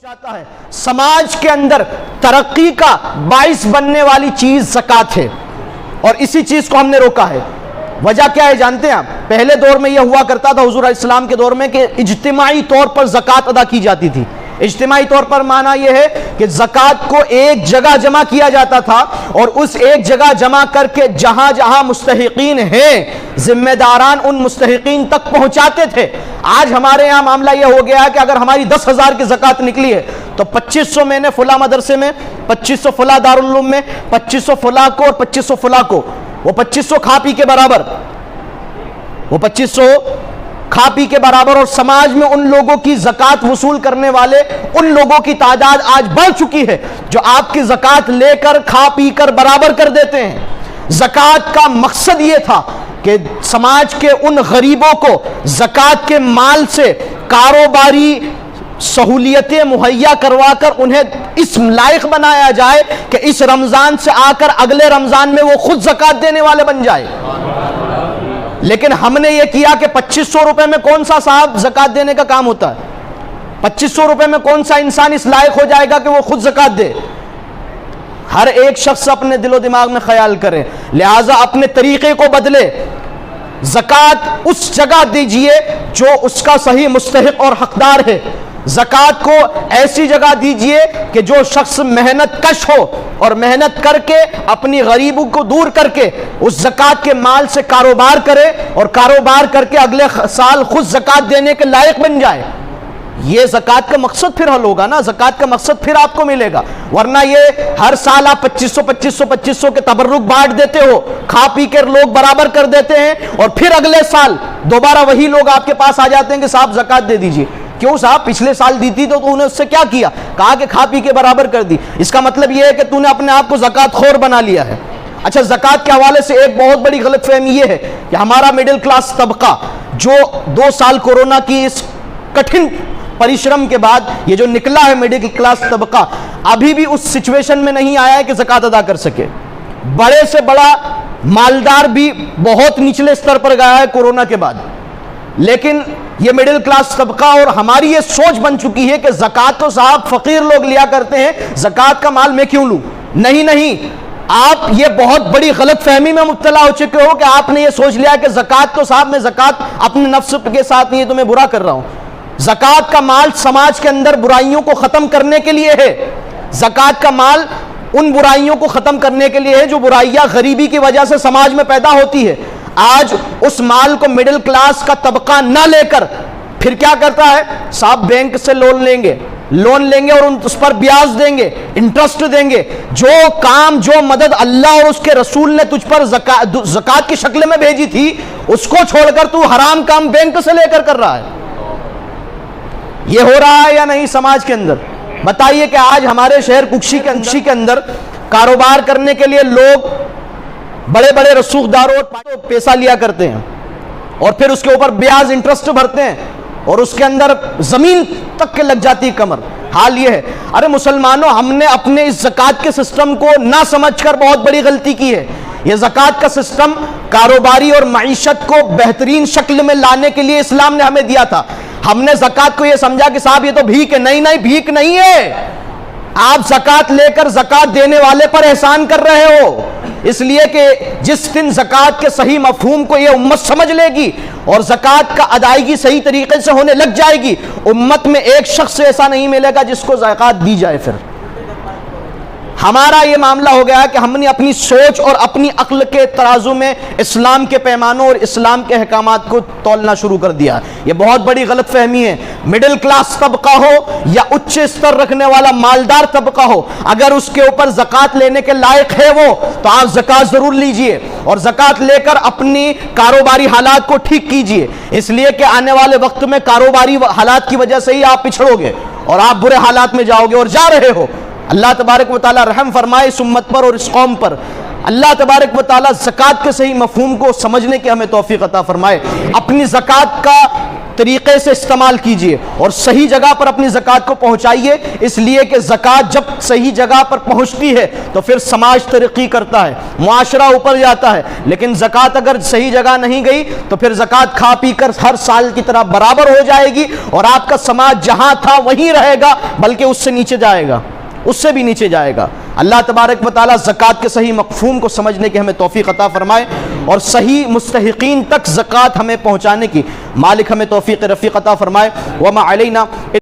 چاہتا ہے سماج کے اندر ترقی کا باعث بننے والی چیز زکوٰۃ ہے، اور اسی چیز کو ہم نے روکا ہے۔ وجہ کیا ہے جانتے ہیں آپ؟ پہلے دور میں یہ ہوا کرتا تھا حضور علیہ السلام کے دور میں کہ اجتماعی طور پر زکوٰۃ ادا کی جاتی تھی۔ اجتماعی طور پر معنی یہ ہے کہ زکوٰۃ کو ایک جگہ جمع کیا جاتا تھا، اور اس ایک جگہ جمع کر کے جہاں جہاں مستحقین ہیں ذمہ داران ان مستحقین تک پہنچاتے تھے۔ آج ہمارے یہاں معاملہ یہ ہو گیا ہے کہ اگر ہماری 10,000 کی زکوٰۃ نکلی ہے تو 2500 میں نے فلاں مدرسے میں، 2500 فلاں دارالعلوم میں، 2500 فلاں کو اور 2500 فلاں کو، وہ 2500 کھا پی کے برابر، وہ 2500 کھا پی کے برابر، اور سماج میں ان لوگوں کی زکوٰۃ وصول کرنے والے ان لوگوں کی تعداد آج بڑھ چکی ہے جو آپ کی زکوٰۃ لے کر کھا پی کر برابر کر دیتے ہیں۔ زکوٰۃ کا مقصد یہ تھا کہ سماج کے ان غریبوں کو زکوٰۃ کے مال سے کاروباری سہولیتیں مہیا کروا کر انہیں اس لائق بنایا جائے کہ اس رمضان سے آ کر اگلے رمضان میں وہ خود زکوٰۃ دینے والے بن جائے۔ لیکن ہم نے یہ کیا کہ 2500 روپے میں کون سا صاحب زکوٰۃ دینے کا کام ہوتا ہے؟ 2500 روپے میں کون سا انسان اس لائق ہو جائے گا کہ وہ خود زکوٰۃ دے؟ ہر ایک شخص اپنے دل و دماغ میں خیال کرے، لہٰذا اپنے طریقے کو بدلے۔ زکوٰۃ اس جگہ دیجئے جو اس کا صحیح مستحق اور حقدار ہے۔ زکوٰۃ کو ایسی جگہ دیجئے کہ جو شخص محنت کش ہو اور محنت کر کے اپنی غریبوں کو دور کر کے اس زکوٰۃ کے مال سے کاروبار کرے، اور کاروبار کر کے اگلے سال خود زکوٰۃ دینے کے لائق بن جائے۔ یہ زکوٰۃ کا مقصد پھر حل ہوگا نا، زکوٰۃ کا مقصد پھر آپ کو ملے گا۔ ورنہ یہ ہر سال آپ 2500 کے تبرک بانٹ دیتے ہو، کھا پی کر لوگ برابر کر دیتے ہیں، اور پھر اگلے سال دوبارہ وہی لوگ آپ کے پاس آ جاتے ہیں کہ صاحب زکوٰۃ دے دیجیے۔ کیوں صاحب؟ پچھلے سال دی تھی تو نے اس سے کیا کیا؟ کہا کہ کھا پی کے برابر کر دی۔ اس کا مطلب یہ ہے کہ تو نے اپنے آپ کو زکوٰۃ خور بنا لیا ہے۔ اچھا، زکوٰۃ کے حوالے سے ایک بہت بڑی غلط فہمی یہ ہے کہ ہمارا مڈل کلاس طبقہ جو 2 سال کورونا کی اس کٹھن پریشرم کے بعد یہ جو نکلا ہے مڈل کلاس طبقہ، ابھی بھی اس سچویشن میں نہیں آیا ہے کہ زکوٰۃ ادا کر سکے۔ بڑے سے بڑا مالدار بھی بہت نچلے سطر پر گیا ہے کورونا کے بعد، لیکن یہ مڈل کلاس طبقہ اور ہماری یہ سوچ بن چکی ہے کہ زکوٰۃ تو صاحب فقیر لوگ لیا کرتے ہیں، زکوٰۃ کا مال میں کیوں لوں؟ نہیں، آپ یہ بہت بڑی غلط فہمی میں مبتلا ہو چکے ہو کہ آپ نے یہ سوچ لیا کہ زکوٰۃ تو صاحب میں زکوٰۃ اپنے نفس کے ساتھ نہیں تو میں برا کر رہا ہوں۔ زکوٰۃ کا مال سماج کے اندر برائیوں کو ختم کرنے کے لیے ہے۔ زکوٰۃ کا مال ان برائیوں کو ختم کرنے کے لیے ہے جو برائیاں غریبی کی وجہ سے سماج میں پیدا ہوتی ہے۔ آج اس مال کو مڈل کلاس کا طبقہ نہ لے کر پھر کیا کرتا ہے؟ صاحب بینک سے لون لیں گے اور اس پر بیاج دیں گے، انٹرسٹ دیں گے۔ جو کام، جو مدد اللہ اور اس کے رسول نے تجھ پر زکوٰۃ کی شکل میں بھیجی تھی، اس کو چھوڑ کر تو حرام کام بینک سے لے کر رہا ہے۔ یہ ہو رہا ہے یا نہیں سماج کے اندر؟ بتائیے کہ آج ہمارے شہر ککشی کے اندر کاروبار کرنے کے لیے لوگ بڑے بڑے رسوخداروں پیسہ لیا کرتے ہیں، اور پھر اس کے اوپر بیاج انٹرسٹ بھرتے ہیں، اور اس کے اندر زمین تک کے لگ جاتی کمر۔ حال یہ ہے، ارے مسلمانوں، ہم نے اپنے اس زکوٰۃ کے سسٹم کو نہ سمجھ کر بہت بڑی غلطی کی ہے۔ یہ زکوٰۃ کا سسٹم کاروباری اور معیشت کو بہترین شکل میں لانے کے لیے اسلام نے ہمیں دیا تھا۔ ہم نے زکوٰۃ کو یہ سمجھا کہ صاحب یہ تو بھیک ہے۔ نہیں، بھیک نہیں ہے۔ آپ زکوٰۃ لے کر زکوٰۃ دینے والے پر احسان کر رہے ہو، اس لیے کہ جس دن زکوٰۃ کے صحیح مفہوم کو یہ امت سمجھ لے گی اور زکوٰۃ کا ادائیگی صحیح طریقے سے ہونے لگ جائے گی، امت میں ایک شخص ایسا نہیں ملے گا جس کو زکوٰۃ دی جائے۔ پھر ہمارا یہ معاملہ ہو گیا کہ ہم نے اپنی سوچ اور اپنی عقل کے ترازو میں اسلام کے پیمانوں اور اسلام کے احکامات کو تولنا شروع کر دیا۔ یہ بہت بڑی غلط فہمی ہے۔ مڈل کلاس طبقہ ہو یا اچ استر رکھنے والا مالدار طبقہ ہو، اگر اس کے اوپر زکوٰۃ لینے کے لائق ہے وہ، تو آپ زکوٰۃ ضرور لیجئے، اور زکوٰۃ لے کر اپنی کاروباری حالات کو ٹھیک کیجئے، اس لیے کہ آنے والے وقت میں کاروباری حالات کی وجہ سے ہی آپ پچھڑو گے اور آپ برے حالات میں جاؤ گے، اور جا رہے ہو۔ اللہ تبارک و تعالی رحم فرمائے اس امت پر اور اس قوم پر۔ اللہ تبارک و تعالی زکوٰۃ کے صحیح مفہوم کو سمجھنے کی ہمیں توفیق عطا فرمائے۔ اپنی زکوٰۃ کا طریقے سے استعمال کیجئے اور صحیح جگہ پر اپنی زکوٰۃ کو پہنچائیے، اس لیے کہ زکوٰۃ جب صحیح جگہ پر پہنچتی ہے تو پھر سماج ترقی کرتا ہے، معاشرہ اوپر جاتا ہے۔ لیکن زکوٰۃ اگر صحیح جگہ نہیں گئی تو پھر زکوٰۃ کھا پی کر ہر سال کی طرح برابر ہو جائے گی، اور آپ کا سماج جہاں تھا وہیں رہے گا، بلکہ اس سے نیچے جائے گا، اس سے بھی نیچے جائے گا۔ اللہ تبارک و تعالیٰ زکوٰۃ کے صحیح مفہوم کو سمجھنے کی ہمیں توفیق عطا فرمائے، اور صحیح مستحقین تک زکوٰۃ ہمیں پہنچانے کی مالک ہمیں توفیق رفیق عطا فرمائے۔ وما علینا